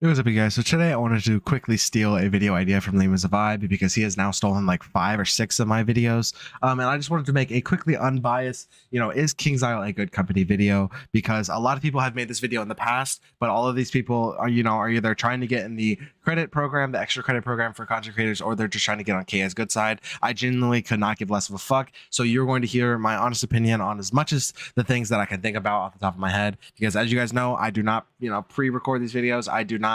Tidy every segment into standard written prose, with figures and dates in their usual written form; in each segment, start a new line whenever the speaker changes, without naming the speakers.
Hey, what's up, you guys? So today I wanted to quickly steal a video idea from Lame as a Vibe because he has now stolen like 5 or 6 of my videos. And I just wanted to make a quickly unbiased, is King's Isle a good company video? Because a lot of people have made this video in the past, but all of these people are either trying to get in the credit program, the extra credit program for content creators, or they're just trying to get on KI's good side. I genuinely could not give less of a fuck. So you're going to hear my honest opinion on as much as the things that I can think about off the top of my head. Because as you guys know, I do not, pre-record these videos. I do not,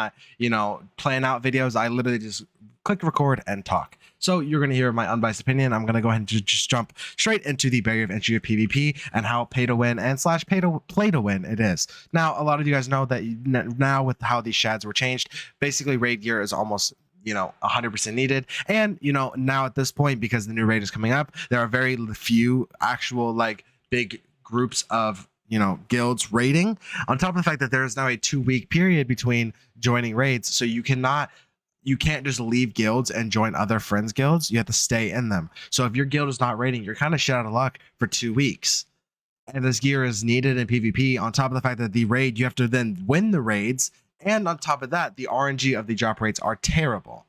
plan out videos. I literally just click record and talk. So you're going to hear my unbiased opinion. I'm going to go ahead and just jump straight into the barrier of entry of PvP and how pay to win and / play to win it is. Now, a lot of you guys know that now with how these shads were changed, basically raid gear is almost 100% needed. And now at this point, because the new raid is coming up, there are very few actual like big groups of guilds raiding, on top of the fact that there is now a 2-week period between joining raids. So you can't just leave guilds and join other friends guilds. You have to stay in them. So if your guild is not raiding, you're kind of shit out of luck for 2 weeks. And this gear is needed in PvP, on top of the fact that the raid, you have to then win the raids. And on top of that, the RNG of the drop rates are terrible.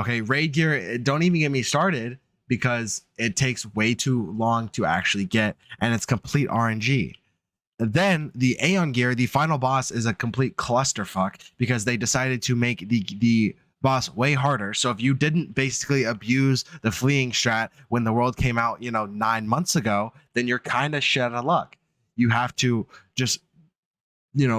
Okay, raid gear, don't even get me started because it takes way too long to actually get, and it's complete RNG. Then the Aeon gear, the final boss, is a complete clusterfuck because they decided to make the boss way harder. So if you didn't basically abuse the fleeing strat when the world came out, 9 months ago, then you're kind of shit out of luck. You have to just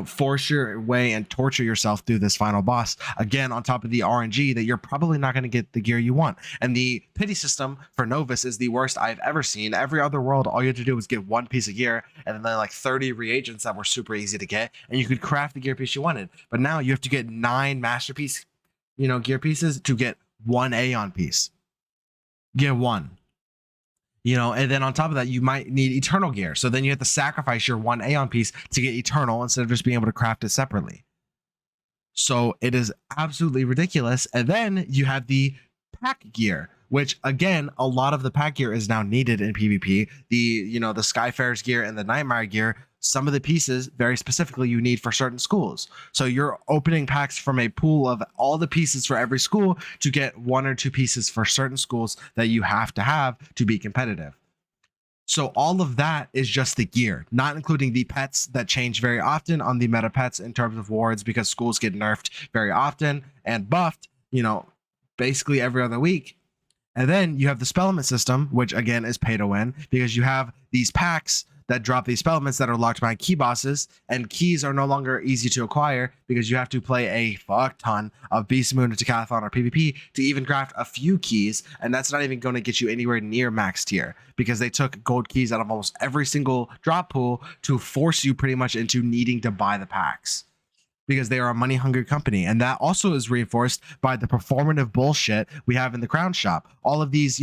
force your way and torture yourself through this final boss, again on top of the RNG that you're probably not going to get the gear you want. And the pity system for Novus is the worst I've ever seen. Every other world, all you had to do was get 1 piece of gear and then like 30 reagents that were super easy to get, and you could craft the gear piece you wanted. But now you have to get 9 masterpiece gear pieces to get 1 Aeon piece. Get 1. And then on top of that, you might need eternal gear. So then you have to sacrifice your 1 Aeon piece to get eternal instead of just being able to craft it separately. So it is absolutely ridiculous. And then you have the pack gear, which again, a lot of the pack gear is now needed in PvP. The Skyfarer's gear and the Nightmare gear, some of the pieces very specifically you need for certain schools. So you're opening packs from a pool of all the pieces for every school to get 1 or 2 pieces for certain schools that you have to be competitive. So all of that is just the gear, not including the pets that change very often on the meta pets in terms of wards, because schools get nerfed very often and buffed, basically every other week. And then you have the spell element system, which again is pay to win because you have these packs that drop these spell elements that are locked behind key bosses, and keys are no longer easy to acquire because you have to play a fuck ton of Beast Moon or Decathlon or PvP to even craft a few keys, and that's not even going to get you anywhere near max tier because they took gold keys out of almost every single drop pool to force you pretty much into needing to buy the packs, because they are a money hungry company. And that also is reinforced by the performative bullshit we have in the crown shop. All of these,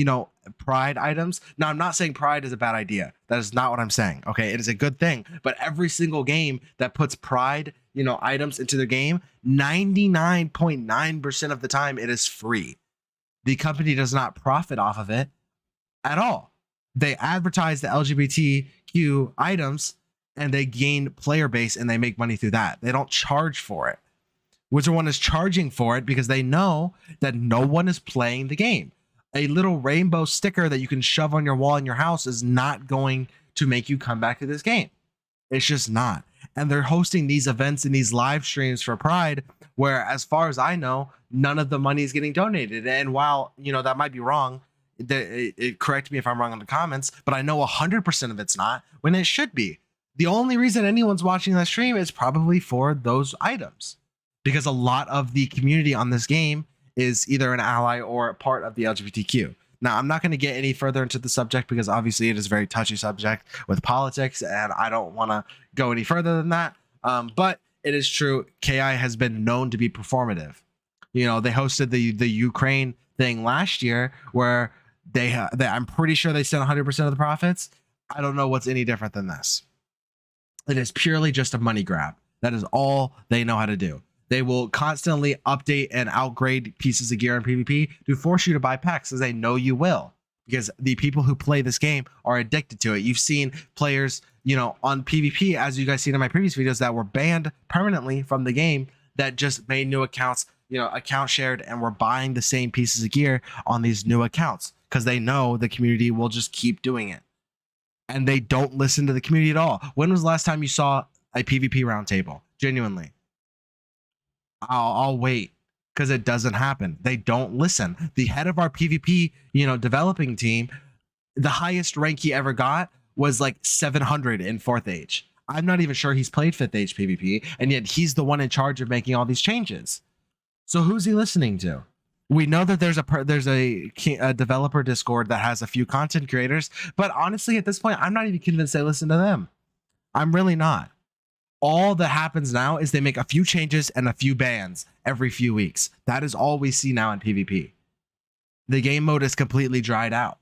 pride items. Now, I'm not saying pride is a bad idea. That is not what I'm saying. Okay. It is a good thing, but every single game that puts pride, items into their game, 99.9% of the time it is free. The company does not profit off of it at all. They advertise the LGBTQ items and they gain player base and they make money through that. They don't charge for it. Wizard101 is charging for it because they know that no one is playing the game. A little rainbow sticker that you can shove on your wall in your house is not going to make you come back to this game. It's just not. And they're hosting these events and these live streams for Pride, where, as far as I know, none of the money is getting donated. And while, that might be wrong, correct me if I'm wrong in the comments, but I know 100% of it's not, when it should be. The only reason anyone's watching that stream is probably for those items, because a lot of the community on this game is either an ally or a part of the LGBTQ. Now, I'm not going to get any further into the subject because obviously it is a very touchy subject with politics, and I don't want to go any further than that. But it is true. KI has been known to be performative. They hosted the Ukraine thing last year where I'm pretty sure they sent 100% of the profits. I don't know what's any different than this. It is purely just a money grab. That is all they know how to do. They will constantly update and outgrade pieces of gear in PvP to force you to buy packs, as they know you will, because the people who play this game are addicted to it. You've seen players, on PvP, as you guys seen in my previous videos, that were banned permanently from the game that just made new accounts, account shared, and were buying the same pieces of gear on these new accounts because they know the community will just keep doing it. And they don't listen to the community at all. When was the last time you saw a PvP roundtable? Genuinely. I'll wait, because it doesn't happen. They don't listen. The head of our PvP, developing team, the highest rank he ever got was like 700 in 4th Age. I'm not even sure he's played 5th Age PvP, and yet he's the one in charge of making all these changes. So who's he listening to? We know that there's a developer Discord that has a few content creators, but honestly, at this point, I'm not even convinced they listen to them. I'm really not. All that happens now is they make a few changes and a few bans every few weeks. That is all we see now in PvP. The game mode is completely dried out.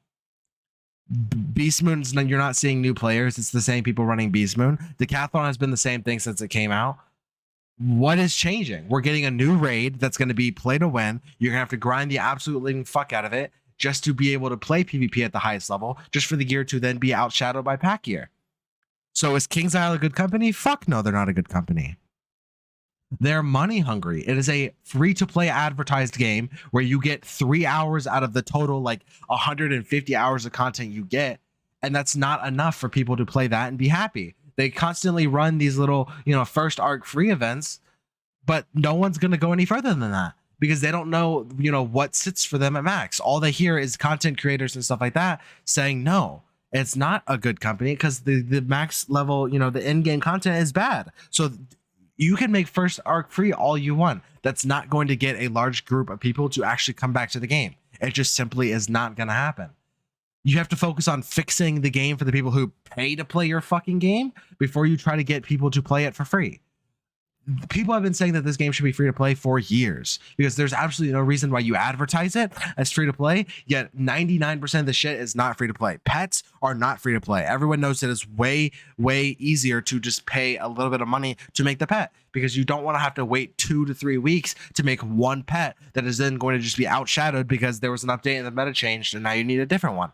Beast Moon's, you're not seeing new players. It's the same people running Beast Moon. Decathlon has been the same thing since it came out. What is changing? We're getting a new raid that's going to be play to win. You're going to have to grind the absolute living fuck out of it just to be able to play PvP at the highest level, just for the gear to then be outshadowed by pack gear. So is KingsIsle a good company? Fuck no, they're not a good company. They're money hungry. It is a free-to-play advertised game where you get 3 hours out of the total 150 hours of content you get, and that's not enough for people to play that and be happy. They constantly run these little, first arc free events, but no one's going to go any further than that because they don't know, what sits for them at max. All they hear is content creators and stuff like that saying no. It's not a good company because the max level, the in-game content is bad. So you can make first arc free all you want. That's not going to get a large group of people to actually come back to the game. It just simply is not going to happen. You have to focus on fixing the game for the people who pay to play your fucking game before you try to get people to play it for free. People have been saying that this game should be free to play for years because there's absolutely no reason why you advertise it as free to play, yet 99% of the shit is not free to play. Pets are not free to play. Everyone knows that it's way, way easier to just pay a little bit of money to make the pet because you don't want to have to wait 2 to 3 weeks to make one pet that is then going to just be outshadowed because there was an update and the meta changed and now you need a different one.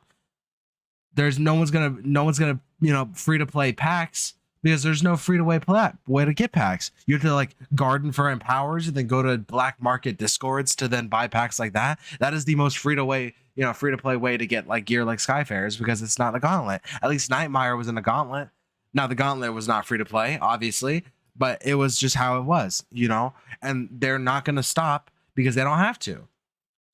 There's no one's gonna free to play packs because there's no free to way to get packs. You have to garden for empowers and then go to black market discords to then buy packs like that. That is the most free to play way to get gear like Skyfarers because it's not the gauntlet. At least Nightmare was in a gauntlet. Now the gauntlet was not free to play, obviously, but it was just how it was, and they're not gonna stop because they don't have to.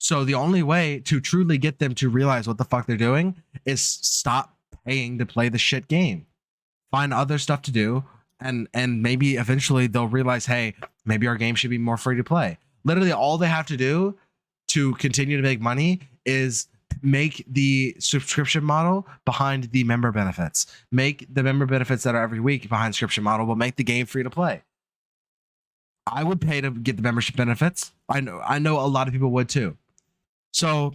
So the only way to truly get them to realize what the fuck they're doing is stop paying to play the shit game. Find other stuff to do, and maybe eventually they'll realize, hey, maybe our game should be more free to play. Literally all they have to do to continue to make money is make the subscription model behind the member benefits. Make the member benefits that are every week behind subscription model, but make the game free to play. I would pay to get the membership benefits. I know a lot of people would too. So,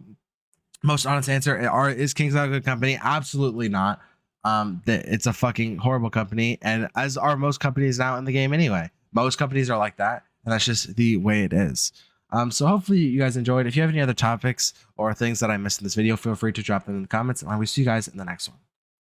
most honest answer, is KingsIsle a good company? Absolutely not. It's a fucking horrible company, and as are most companies now in the game anyway. Most companies are like that, and that's just the way it is. So hopefully you guys enjoyed. If you have any other topics or things that I missed in this video, feel free to drop them in the comments, and I will see you guys in the next one.